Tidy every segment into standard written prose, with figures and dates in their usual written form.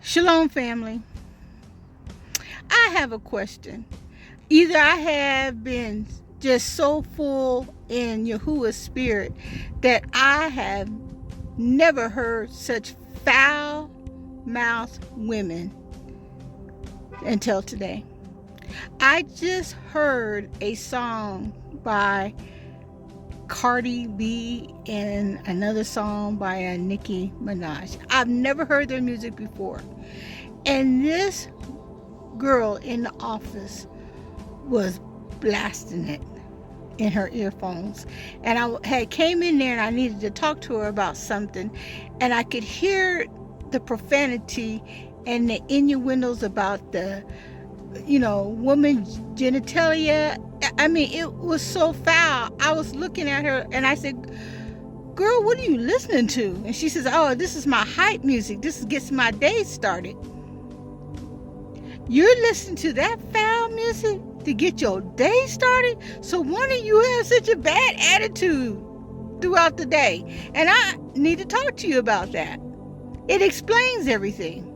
Shalom, family. I have a question. Either I have been just so full in Yahuwah's spirit that I have never heard such foul-mouthed women until today. I just heard a song by Cardi B and another song by Nicki Minaj. I've never heard their music before. And this girl in the office was blasting it in her earphones. And I had came in there and I needed to talk to her about something. And I could hear the profanity and the innuendos about the, woman's genitalia. I mean, it was so foul. I was looking at her and I said, girl, what are you listening to? And she says, oh, this is my hype music. This gets my day started. You're listening to that foul music to get your day started? So one of you have such a bad attitude throughout the day. And I need to talk to you about that. It explains everything.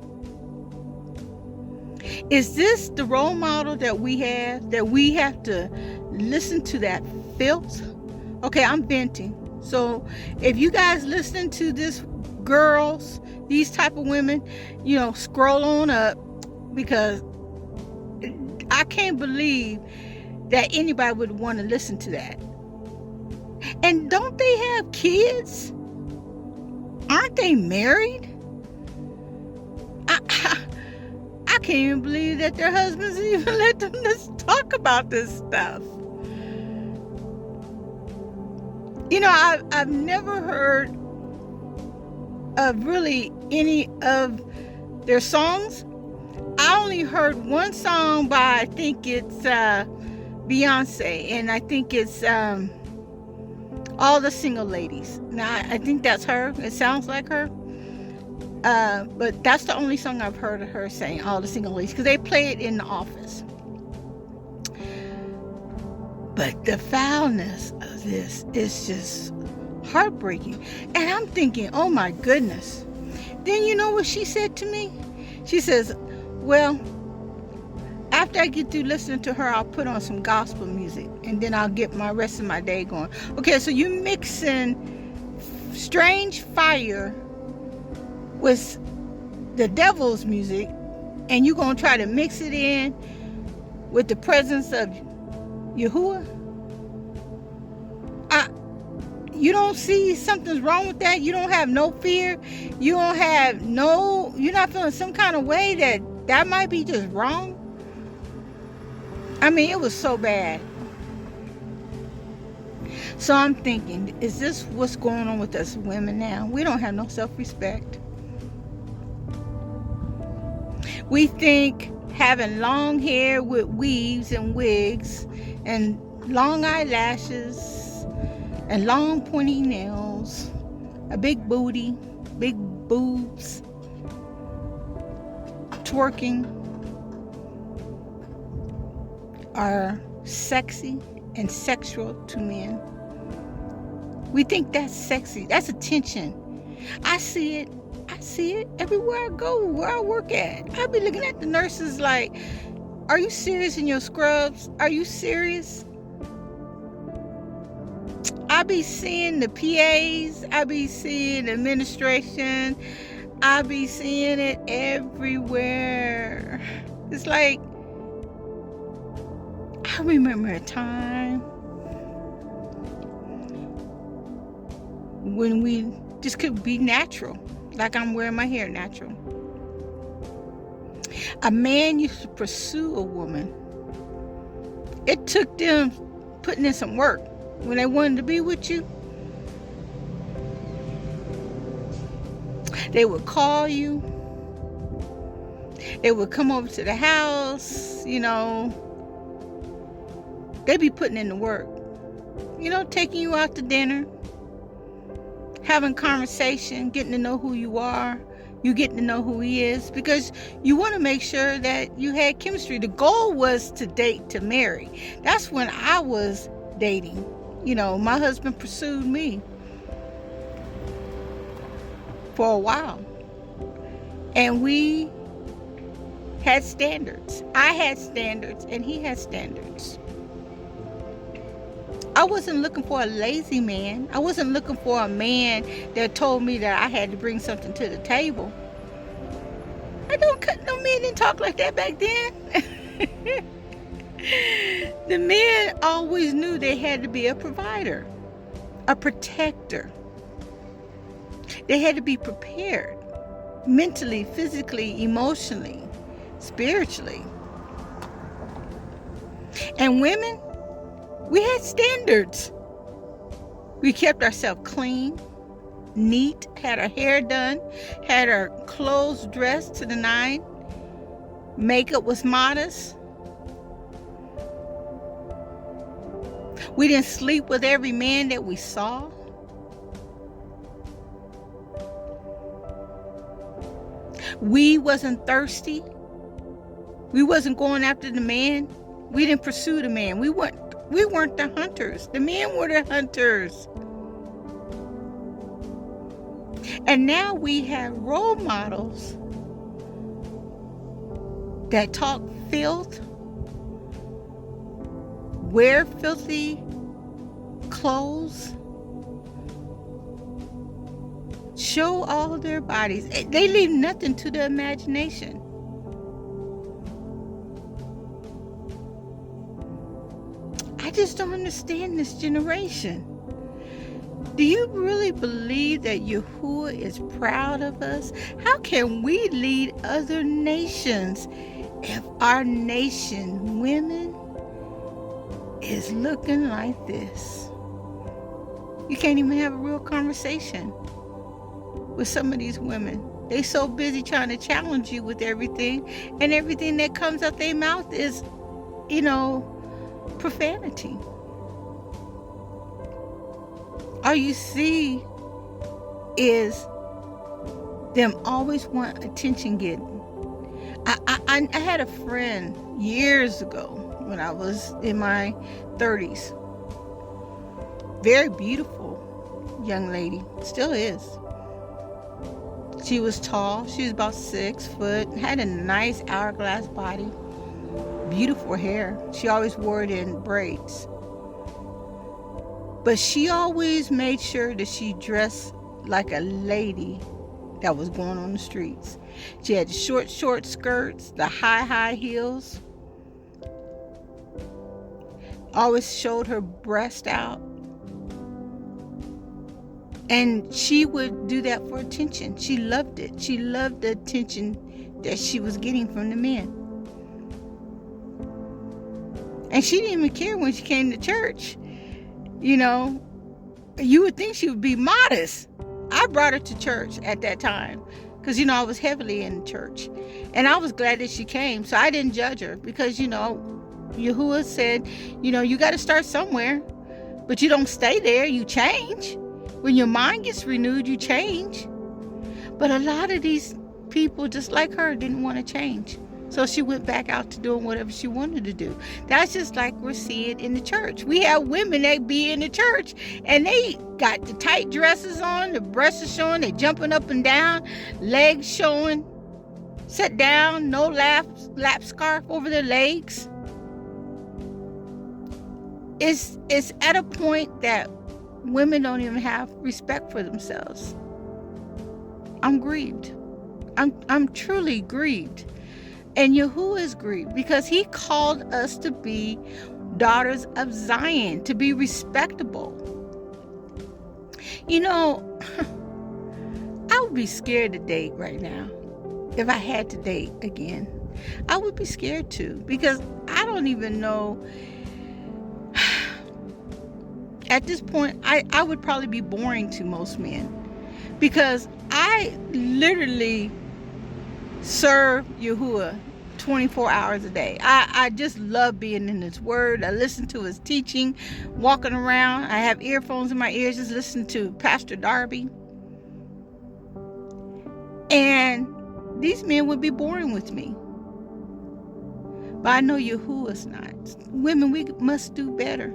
Is this the role model that we have to listen to that filth? Okay, I'm venting. So if you guys listen to this, girls, these type of women, scroll on up, because I can't believe that anybody would want to listen to that. And don't they have kids? Aren't they married? I can't even believe that their husbands even let them just talk about this stuff. I've never heard of really any of their songs. I only heard one song by, I think it's Beyonce, and I think it's All the Single Ladies. Now, I think that's her. It sounds like her. But that's the only song I've heard of her saying, All the Single Ladies, because they play it in the office. But the foulness of this is just heartbreaking. And I'm thinking, oh my goodness. Then you know what she said to me? She says, well, after I get through listening to her, I'll put on some gospel music, and then I'll get my rest of my day going. Okay, so you mixing strange fire with the devil's music, and you're going to try to mix it in with the presence of Yahuwah? You don't see something's wrong with that? You don't have no fear? You're not feeling some kind of way that might be just wrong? I mean, it was so bad. So I'm thinking, is this what's going on with us women now? We don't have no self-respect. We think having long hair with weaves and wigs and long eyelashes and long pointy nails, a big booty, big boobs, twerking are sexy and sexual to men. We think that's sexy. That's attention. I see it everywhere I go, where I work at. I be looking at the nurses like, are you serious in your scrubs? Are you serious? I be seeing the PAs. I be seeing administration. I be seeing it everywhere. It's like, I remember a time when we just could be natural, like I'm wearing my hair natural. A man used to pursue a woman. It took them putting in some work. When they wanted to be with you, they would call you. They would come over to the house, They'd be putting in the work. Taking you out to dinner, having conversation, getting to know who you are. You getting to know who he is, because you want to make sure that you had chemistry. The goal was to date, to marry. That's when I was dating. My husband pursued me for a while. And we had standards. I had standards, and he had standards. I wasn't looking for a lazy man. I wasn't looking for a man that told me that I had to bring something to the table. No men didn't talk like that back then. The men always knew they had to be a provider, a protector. They had to be prepared mentally, physically, emotionally, spiritually. And women, we had standards. We kept ourselves clean, neat, had our hair done, had our clothes dressed to the nine. Makeup was modest. We didn't sleep with every man that we saw. We wasn't thirsty. We wasn't going after the man. We didn't pursue the man. We weren't the hunters. The men were the hunters. And now we have role models that talk filth, wear filthy clothes, show all their bodies. They leave nothing to the imagination. I just don't understand this generation. Do you really believe that Yahuwah is proud of us? How can we lead other nations if our nation, women, is looking like this? You can't even have a real conversation with some of these women. They so busy trying to challenge you with everything, and everything that comes out their mouth is, profanity. All you see is them always want attention getting. I had a friend years ago when I was in my 30s. Very beautiful young lady. Still is. She was tall. She was about 6 foot. Had a nice hourglass body. Beautiful hair. She always wore it in braids. But she always made sure that she dressed like a lady that was going on the streets. She had short skirts, the high heels. Always showed her breast out. And she would do that for attention. She loved it. She loved the attention that she was getting from the men. And she didn't even care when she came to church. You would think she would be modest. I brought her to church at that time because, I was heavily in church. And I was glad that she came. So I didn't judge her because, Yahuwah said, you got to start somewhere. But you don't stay there. You change. When your mind gets renewed, you change. But a lot of these people, just like her, didn't want to change. So she went back out to doing whatever she wanted to do. That's just like we're seeing in the church. We have women that be in the church and they got the tight dresses on, the breasts are showing, they jumping up and down, legs showing, sit down, no lap scarf over their legs. It's at a point that women don't even have respect for themselves. I'm grieved. I'm truly grieved. And Yahuwah is grieved because he called us to be daughters of Zion, to be respectable. I would be scared to date right now. If I had to date again, I would be scared too, because I don't even know. At this point, I would probably be boring to most men, because I literally serve Yahuwah 24 hours a day. I just love being in his word. I listen to his teaching, walking around. I have earphones in my ears, just listening to Pastor Darby. And these men would be boring with me. But I know Yahuwah's not. Women, we must do better.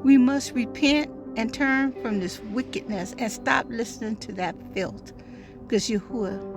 We must repent and turn from this wickedness and stop listening to that filth, because Yahuwah